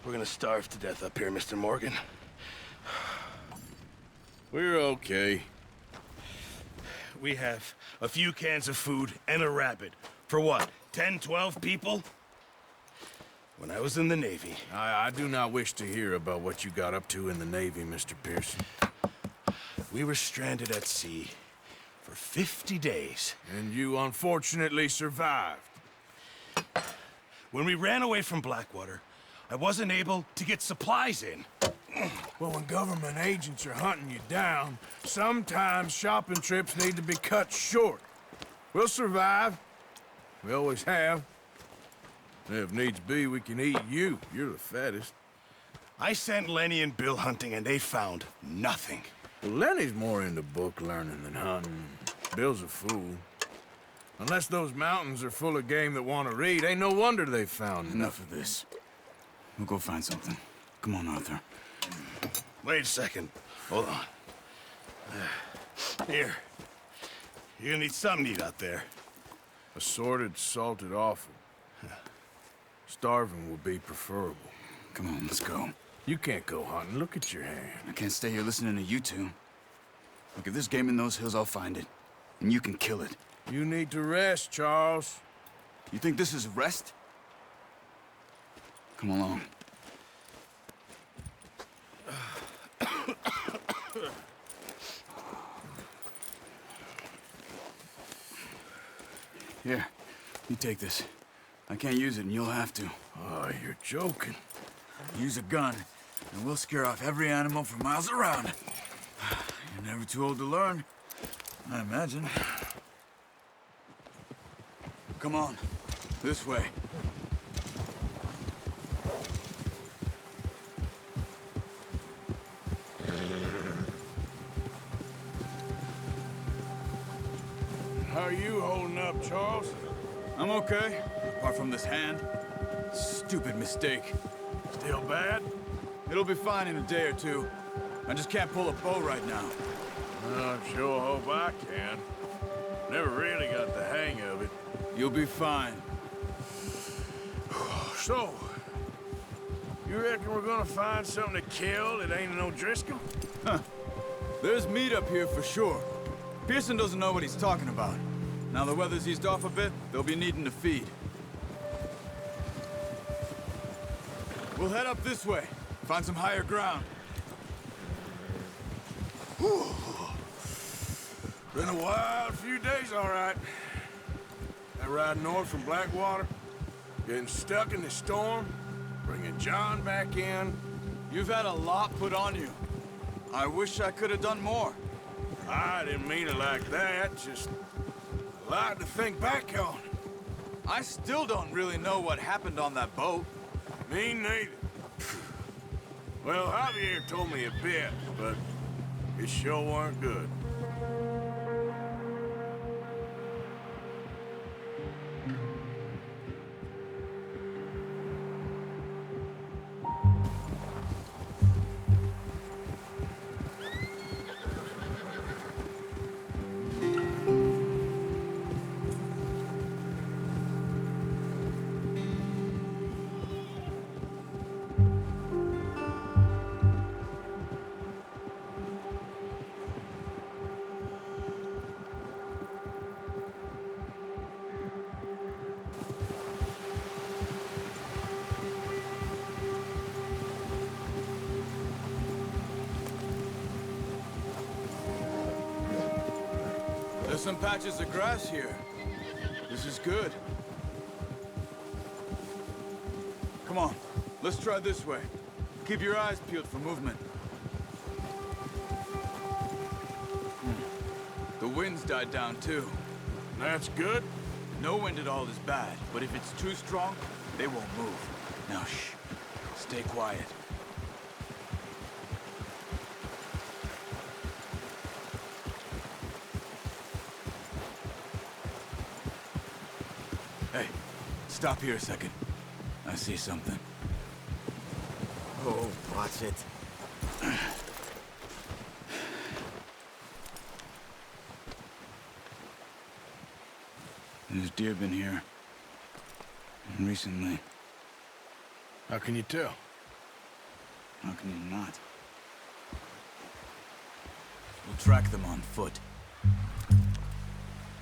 We're gonna starve to death up here, Mr. Morgan. We're okay. We have a few cans of food and a rabbit. For what, 10, 12 people? When I was in the Navy... I do not wish to hear about what you got up to in the Navy, Mr. Pearson. We were stranded at sea for 50 days. And you unfortunately survived. When we ran away from Blackwater, I wasn't able to get supplies in. Well, when government agents are hunting you down, sometimes shopping trips need to be cut short. We'll survive. We always have. If needs be, we can eat you. You're the fattest. I sent Lenny and Bill hunting, and they found nothing. Well, Lenny's more into book learning than hunting. Bill's a fool. Unless those mountains are full of game that want to read, ain't no wonder they found Enough of this. We'll go find something. Come on, Arthur. Wait a second. Hold on. Here. You're gonna need something to eat out there. Assorted, salted offal. Starving will be preferable. Come on, let's go. You can't go hunting. Look at your hand. I can't stay here listening to you two. Look, if there's game in those hills, I'll find it. And you can kill it. You need to rest, Charles. You think this is rest? Come along. Here, you take this. I can't use it, and you'll have to. Oh, you're joking. Use a gun, and we'll scare off every animal for miles around. You're never too old to learn, I imagine. Come on, this way. How are you holding up, Charles? I'm okay, apart from this hand. Stupid mistake. Still bad? It'll be fine in a day or two. I just can't pull a bow right now. I sure hope I can. Never really got the hang of it. You'll be fine. So, you reckon we're gonna find something to kill that ain't no Driscoll? Huh. There's meat up here for sure. Pearson doesn't know what he's talking about. Now the weather's eased off a bit, they'll be needing to feed. We'll head up this way. Find some higher ground. Whew. Been a wild few days, all right. That ride north from Blackwater, getting stuck in the storm, bringing John back in. You've had a lot put on you. I wish I could have done more. I didn't mean it like that, just a lot to think back on. I still don't really know what happened on that boat. Me neither. Well, Javier told me a bit, but it sure weren't good. There's some patches of grass here. This is good. Come on, let's try this way. Keep your eyes peeled for movement. The wind's died down too. That's good. No wind at all is bad, but if it's too strong, they won't move. Now shh, stay quiet. Hey, stop here a second. I see something. Oh, watch it. There's deer been here. Recently. How can you tell? How can you not? We'll track them on foot.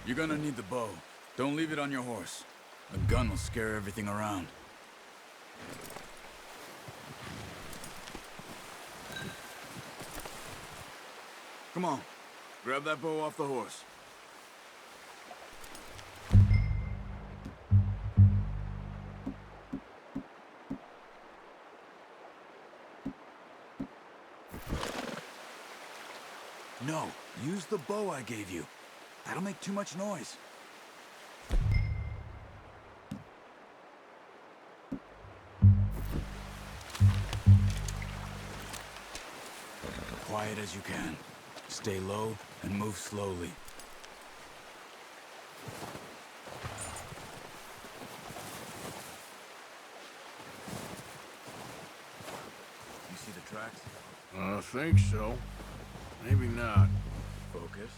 You're gonna need the bow. Don't leave it on your horse. A gun will scare everything around. Come on. Grab that bow off the horse. No, use the bow I gave you. That'll make too much noise. Quiet as you can. Stay low and move slowly. You see the tracks? I think so. Maybe not. Focus.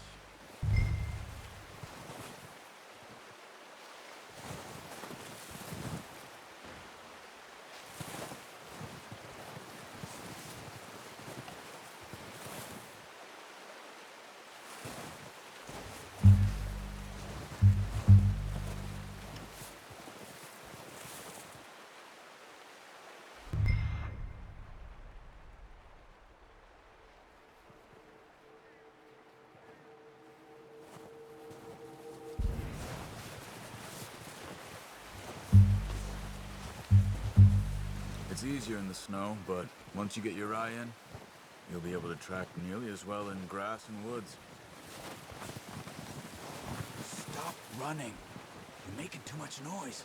It's easier in the snow, but once you get your eye in, you'll be able to track nearly as well in grass and woods. Stop running. You're making too much noise.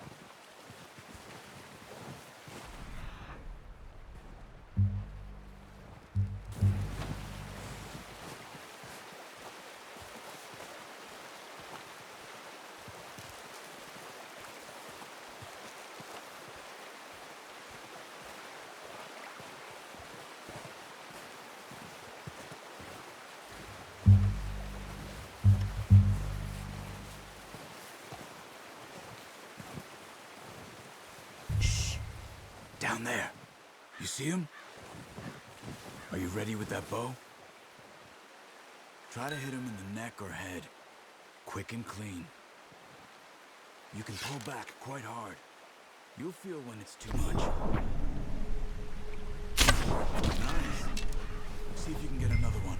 Down there. You see him? Are you ready with that bow? Try to hit him in the neck or head. Quick and clean. You can pull back quite hard. You'll feel when it's too much. Nice. See if you can get another one.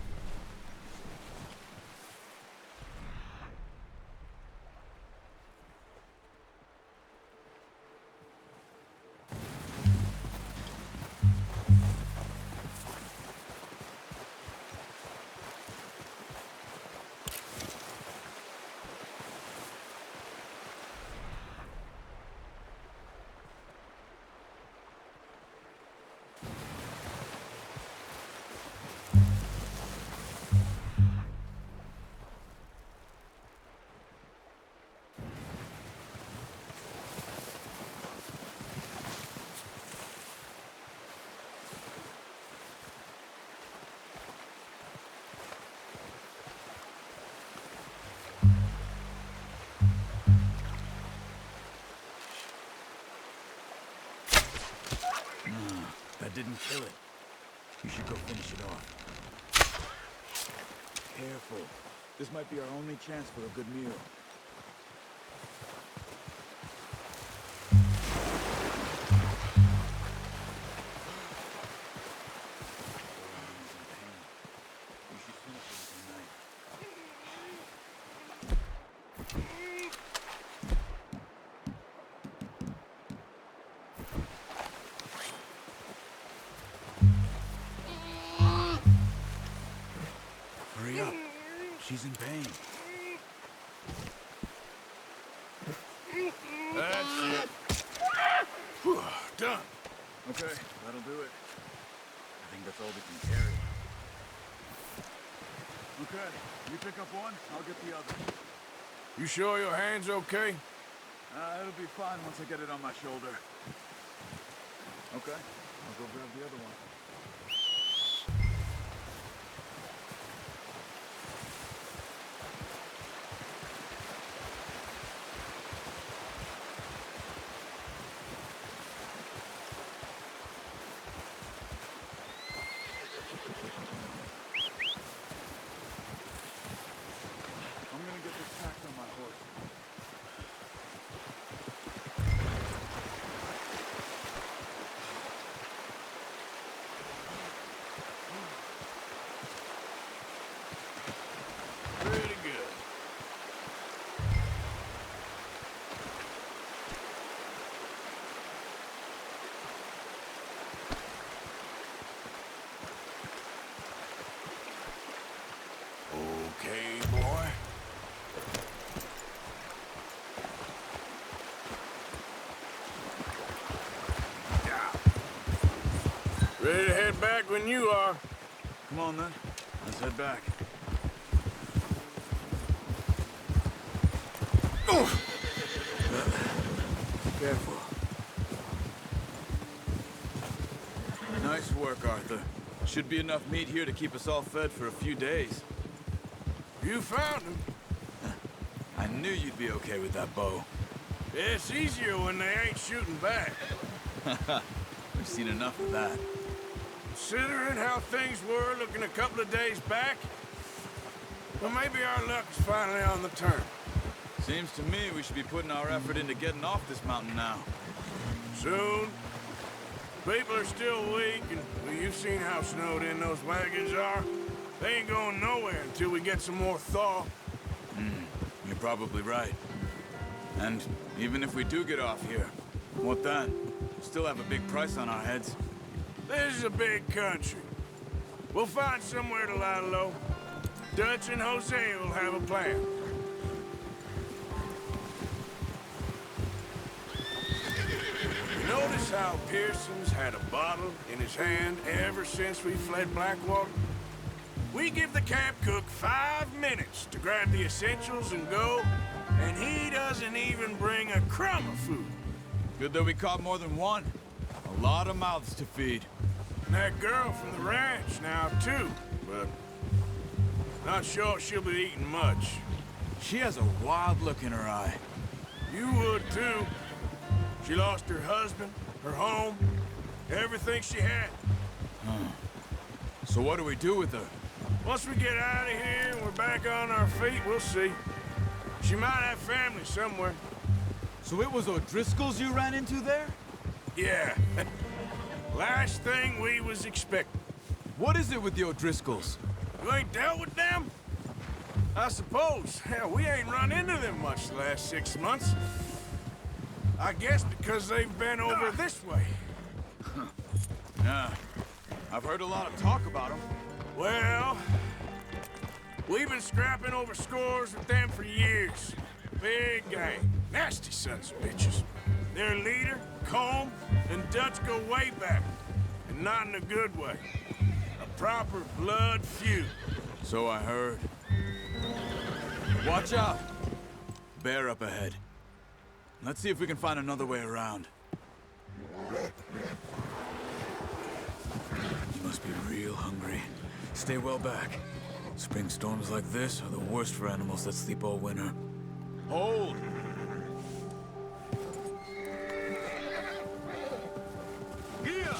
That didn't kill it. You should go finish it off. Careful. This might be our only chance for a good meal. You should finish it tonight. Hurry up. She's in pain. That's it. Whew, done. Okay, that'll do it. I think that's all we can carry. Okay, you pick up one, I'll get the other. You sure your hand's okay? It'll be fine once I get it on my shoulder. Okay, I'll go grab the other one. back when you are. Come on, then. Let's head back. Careful. Nice work, Arthur. Should be enough meat here to keep us all fed for a few days. You found him. I knew you'd be okay with that bow. It's easier when they ain't shooting back. We've seen enough of that. Considering how things were looking a couple of days back, well, maybe our luck is finally on the turn. Seems to me we should be putting our effort into getting off this mountain now. Soon. People are still weak, and well, you've seen how snowed in those wagons are. They ain't going nowhere until we get some more thaw. You're probably right. And even if we do get off here, what then? We'll still have a big price on our heads. This is a big country. We'll find somewhere to lie low. Dutch and Jose will have a plan. Notice how Pearson's had a bottle in his hand ever since we fled Blackwater? We give the camp cook 5 minutes to grab the essentials and go, and he doesn't even bring a crumb of food. Good that we caught more than one. A lot of mouths to feed. And that girl from the ranch now, too, but not sure she'll be eating much. She has a wild look in her eye. You would, too. She lost her husband, her home, everything she had. So what do we do with her? Once we get out of here and we're back on our feet, we'll see. She might have family somewhere. So it was O'Driscoll's you ran into there? Yeah. Last thing we was expecting. What is it with the O'Driscolls? You ain't dealt with them? I suppose. Hell, we ain't run into them much the last 6 months. I guess because they've been over this way. Yeah. I've heard a lot of talk about them. Well, we've been scrapping over scores with them for years. Big gang. Nasty sons of bitches. Their leader, Combe, and Dutch go way back. And not in a good way. A proper blood feud. So I heard. Watch out! Bear up ahead. Let's see if we can find another way around. You must be real hungry. Stay well back. Spring storms like this are the worst for animals that sleep all winter. Hold! Here!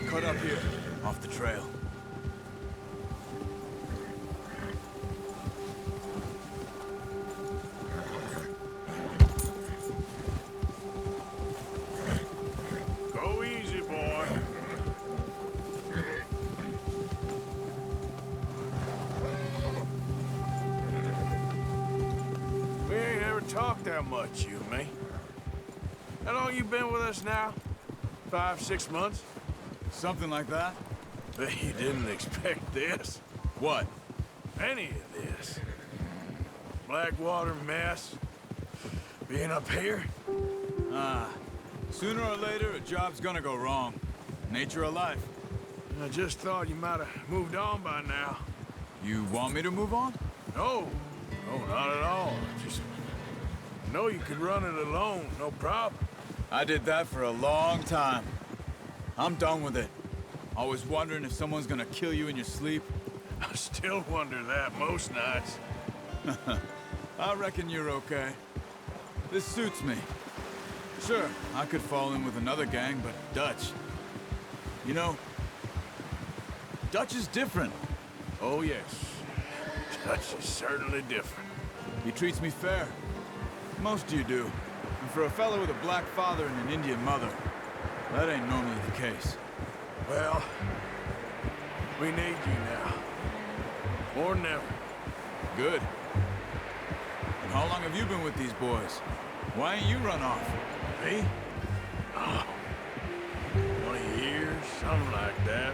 Cut up here, off the trail. Go easy, boy. We ain't ever talked that much, you and me. How long you been with us now? 5, 6 months? Something like that? Bet you didn't expect this. What? Any of this. Blackwater mess. Being up here. Sooner or later, a job's gonna go wrong. Nature of life. I just thought you might have moved on by now. You want me to move on? No. No, not at all. Just know you could run it alone, no problem. I did that for a long time. I'm done with it. Always wondering if someone's gonna kill you in your sleep. I still wonder that most nights. I reckon you're okay. This suits me. Sure, I could fall in with another gang, but Dutch... You know, Dutch is different. Oh, yes. Dutch is certainly different. He treats me fair. Most of you do. And for a fellow with a black father and an Indian mother, that ain't normally the case. Well, we need you now. More than ever. Good. And how long have you been with these boys? Why ain't you run off? Me? Oh, 20 years, something like that.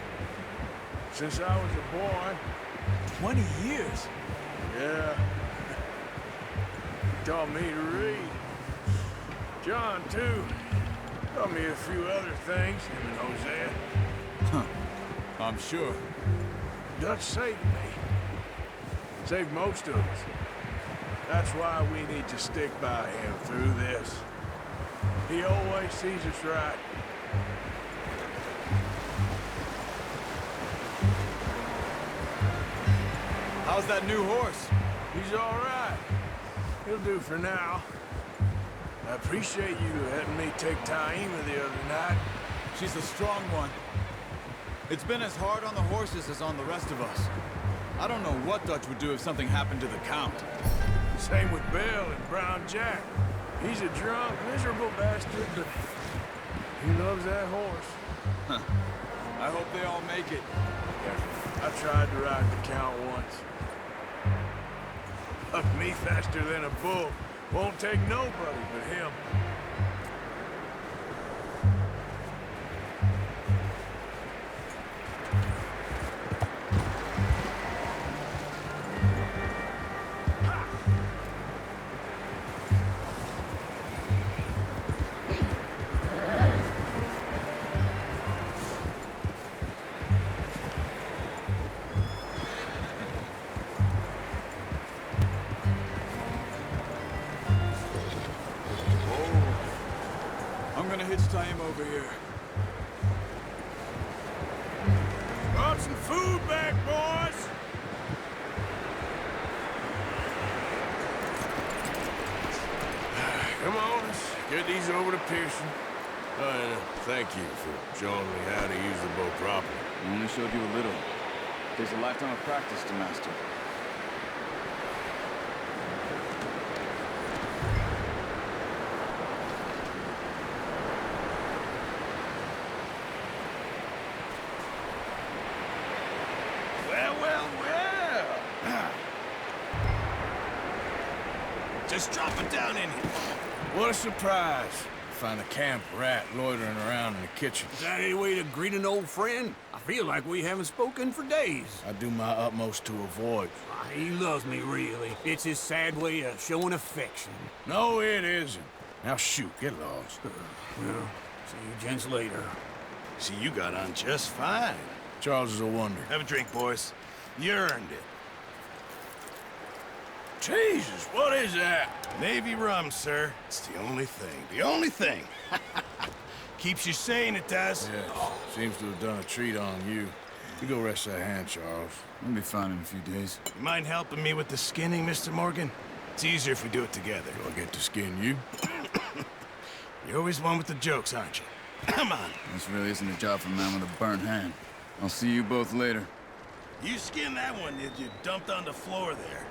Since I was a boy, 20 years? Yeah. Taught me to read. John, too. Taught me a few other things, him and Hosea. Huh. I'm sure. Dutch saved me. Saved most of us. That's why we need to stick by him through this. He always sees us right. How's that new horse? He's all right. He'll do for now. I appreciate you letting me take Taima the other night. She's a strong one. It's been as hard on the horses as on the rest of us. I don't know what Dutch would do if something happened to the Count. Same with Bill and Brown Jack. He's a drunk, miserable bastard, but he loves that horse. Huh. I hope they all make it. I tried to ride the Count once. Up me faster than a bull. Won't take nobody but him. I'm gonna hitch Taima over here. Brought some food back, boys! Come on, let's get these over to Pearson. And thank you for showing me how to use the boat properly. I only showed you a little. Takes a lifetime of practice to master. Well. Just drop it down in here. What a surprise. Find a camp rat loitering around in the kitchen. Is that any way to greet an old friend? I feel like we haven't spoken for days. I do my utmost to avoid. He loves me, really. It's his sad way of showing affection. No, it isn't. Now shoot, get lost. Well, see you gents later. See, you got on just fine. Charles is a wonder. Have a drink, boys. You earned it. Jesus, what is that? Navy rum, sir. It's the only thing. The only thing. Keeps you sane, it does. Yes, seems to have done a treat on you. You go rest that hand, Charles. We'll be fine in a few days. You mind helping me with the skinning, Mr. Morgan? It's easier if we do it together. Do I get to skin you? You're always one with the jokes, aren't you? Come on. This really isn't a job for a man with a burnt hand. I'll see you both later. You skinned that one, did you? Dumped on the floor there.